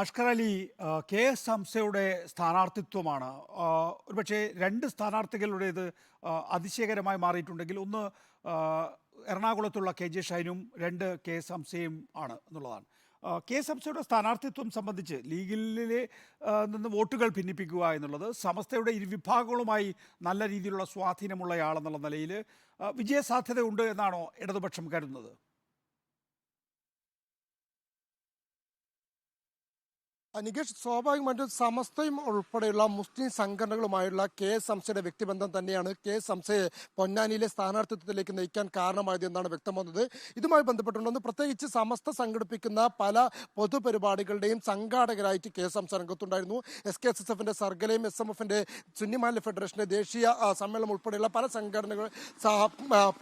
Ashkar Ali, K S ഹംസയുടെ സ്ഥാനാർത്ഥിത്വമാണ് ഒരുപക്ഷെ രണ്ട് സ്ഥാനാർത്ഥികളുടേത് അതിശയകരമായി മാറിയിട്ടുണ്ടെങ്കിൽ ഒന്ന് ആ, എറണാകുളത്തുള്ള കെ ജെ ഷൈനും രണ്ട് കെ എസ് ഹംസയും ആണ് എന്നുള്ളതാണ്. കെ എസ് ഹംസയുടെ സ്ഥാനാർത്ഥിത്വം സംബന്ധിച്ച് ലീഗിലെ നിന്ന് വോട്ടുകൾ ഭിന്നിപ്പിക്കുക എന്നുള്ളത് സമസ്തയുടെ ഇരുവിഭാഗങ്ങളുമായി നല്ല രീതിയിലുള്ള സ്വാധീനമുള്ളയാളെന്നുള്ള നിലയിൽ വിജയസാധ്യത ഉണ്ട് എന്നാണോ ഇടതുപക്ഷം കരുതുന്നത്? നികേഷ്, സ്വാഭാവികമായിട്ടും സമസ്തയും ഉൾപ്പെടെയുള്ള മുസ്ലിം സംഘടനകളുമായുള്ള കെ എസ് ഹംസയുടെ വ്യക്തിബന്ധം തന്നെയാണ് കെ എസ് ഹംസയെ പൊന്നാനിയിലെ സ്ഥാനാർത്ഥിത്വത്തിലേക്ക് നയിക്കാൻ കാരണമായത് എന്നാണ് വ്യക്തമാകുന്നത്. ഇതുമായി ബന്ധപ്പെട്ടുണ്ടെന്ന് പ്രത്യേകിച്ച് സമസ്ത സംഘടിപ്പിക്കുന്ന പല പൊതുപരിപാടികളുടെയും സംഘാടകരായിട്ട് കെ എസ് ഹംസ രംഗത്തുണ്ടായിരുന്നു. SKSSF-ന്റെ സർഗലയും SMF-ന്റെ സുന്നിമാലിന്യ ഫെഡറേഷന്റെ ദേശീയ സമ്മേളനം ഉൾപ്പെടെയുള്ള പല സംഘടനകൾ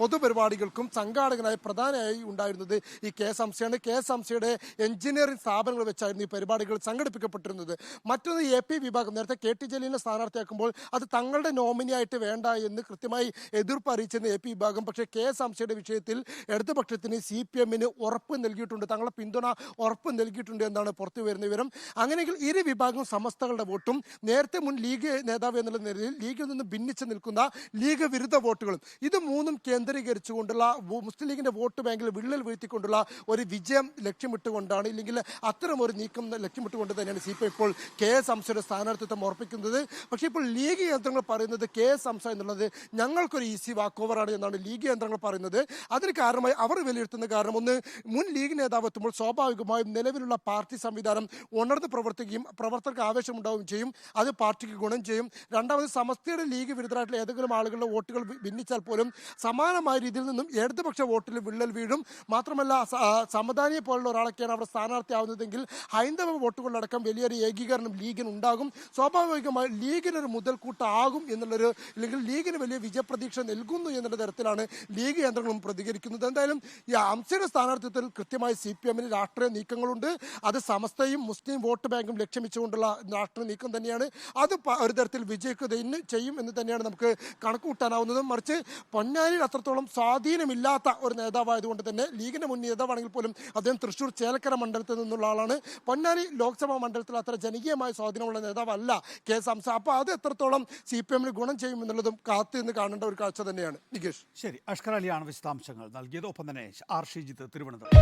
പൊതുപരിപാടികൾക്കും സംഘാടകനായി പ്രധാനമായി ഉണ്ടായിരുന്നത് ഈ കെ എസ് ഹംസയാണ്. കെ എസ് ഹംസയുടെ എഞ്ചിനീയറിംഗ് സ്ഥാപനങ്ങൾ വെച്ചായിരുന്നു ഈ പരിപാടികൾ സംഘടിപ്പിക്കപ്പെട്ടിരുന്നത്. മറ്റൊന്ന് AP വിഭാഗം, നേരത്തെ KT ജലീലിനെ സ്ഥാനാർത്ഥിയാക്കുമ്പോൾ അത് തങ്ങളുടെ നോമിനിയായിട്ട് വേണ്ട എന്ന് കൃത്യമായി എതിർപ്പ് അറിയിച്ചിരുന്ന AP വിഭാഗം. പക്ഷേ കെ എസ് ഹംസയുടെ വിഷയത്തിൽ ഇടതുപക്ഷത്തിന് CPM-ന് ഉറപ്പ് നൽകിയിട്ടുണ്ട്, തങ്ങളുടെ പിന്തുണ ഉറപ്പ് നൽകിയിട്ടുണ്ട് എന്നാണ് പുറത്തു വരുന്ന വിവരം. അങ്ങനെയെങ്കിൽ ഇരു വിഭാഗം സമസ്തകളുടെ വോട്ടും നേരത്തെ മുൻ ലീഗ് നേതാവ് എന്നുള്ള നിലയിൽ ലീഗിൽ നിന്ന് ഭിന്നിച്ച് നിൽക്കുന്ന ലീഗ് വിരുദ്ധ വോട്ടുകളും ഇത് മൂന്നും കേന്ദ്രീകരിച്ചുകൊണ്ടുള്ള മുസ്ലിം ലീഗിന്റെ വോട്ട് ബാങ്കിൽ വിള്ളൽ വീഴ്ത്തിക്കൊണ്ടുള്ള ഒരു വിജയം ലക്ഷ്യമിട്ടുകൊണ്ടാണ്, ഇല്ലെങ്കിൽ അത്തരം ഒരു നീക്കം ലക്ഷ്യമിട്ടുകൊണ്ട് തന്നെയാണ് CPM ഇപ്പോൾ കെ എസ് ഹംസയുടെ സ്ഥാനാർത്ഥിത്വം ഉറപ്പിക്കുന്നത്. പക്ഷേ ഇപ്പോൾ ലീഗ് കേന്ദ്രങ്ങൾ പറയുന്നത് കെ എസ് ഹംസ എന്നുള്ളത് ഞങ്ങൾക്കൊരു ഈസി വാക്ക് ഓവറാണ് എന്നാണ് ലീഗ് കേന്ദ്രങ്ങൾ പറയുന്നത്. അതിന് കാരണമായി അവർ വിലയിരുത്തുന്ന കാരണം, ഒന്ന്, മുൻ ലീഗ് നേതാവ് എത്തുമ്പോൾ സ്വാഭാവികമായും നിലവിലുള്ള പാർട്ടി സംവിധാനം ഉണർന്ന് പ്രവർത്തിക്കുകയും പ്രവർത്തകർക്ക് ആവേശമുണ്ടാവുകയും ചെയ്യും, അത് പാർട്ടിക്ക് ഗുണം ചെയ്യും. രണ്ടാമത്, സമസ്തയുടെ ലീഗ് വിരുദ്ധരായിട്ടുള്ള ഏതെങ്കിലും ആളുകളുടെ വോട്ടുകൾ ഭിന്നിച്ചാൽ പോലും സമാനമായ രീതിയിൽ നിന്നും ഇടതുപക്ഷ വോട്ടിൽ വിള്ളൽ വീഴും. മാത്രമല്ല, സമദാനിയെ പോലുള്ള ഒരാളൊക്കെയാണ് അവിടെ സ്ഥാനാർത്ഥിയാവുന്നതെങ്കിൽ ഹൈന്ദവ വോട്ടുകളിലടക്കം വലിയൊരു ഏകീകരണം ലീഗിന് ഉണ്ടാകും. സ്വാഭാവികമായി ലീഗിനൊരു മുതൽക്കൂട്ടാകും എന്നുള്ളൊരു, അല്ലെങ്കിൽ ലീഗിന് വലിയ വിജയപ്രതീക്ഷ നൽകുന്നു എന്നുള്ള തരത്തിലാണ് ലീഗ് കേന്ദ്രങ്ങളും പ്രതികരിക്കുന്നത്. എന്തായാലും ഈ ഹംസയുടെ സ്ഥാനാർത്ഥിത്വത്തിൽ കൃത്യമായി CPM-ന് രാഷ്ട്രീയ നീക്കങ്ങളുണ്ട്. അത് സമസ്തയും മുസ്ലിം വോട്ട് ബാങ്കും ലക്ഷ്യമിച്ചുകൊണ്ടുള്ള രാഷ്ട്രീയ നീക്കം തന്നെയാണ്. അത് ഒരു തരത്തിൽ വിജയിക്കുക ചെയ്യും എന്ന് തന്നെയാണ് നമുക്ക് കണക്കുകൂട്ടാനാവുന്നത്. മറിച്ച് പൊന്നാനിയിൽ അത്രത്തോളം സ്വാധീനമില്ലാത്ത ഒരു നേതാവായതുകൊണ്ട് തന്നെ, ലീഗിന്റെ മുൻ നേതാവാണെങ്കിൽ പോലും അദ്ദേഹം തൃശ്ശൂർ ചേലക്കര മണ്ഡലത്തിൽ നിന്നുള്ള ആളാണ്. പൊന്നാനി ലോക്സഭാ മണ്ഡലത്തിൽ അത്ര ജനകീയമായ സ്വാധീനമുള്ള നേതാവല്ല കെ എസ് ഹംസ. അപ്പോൾ അത് എത്രത്തോളം CPM-ന് ഗുണം ചെയ്യുമെന്നുള്ളതും കാത്തിരുന്ന് കാണേണ്ട ഒരു കാഴ്ച തന്നെയാണ്. നികേഷ്, ശരി, അഷ്കർ അലിയാണ് വിശദാംശങ്ങൾ നൽകിയത്. ഒപ്പം തന്നെ ഷിജിത്ത്, തിരുവനന്തപുരം.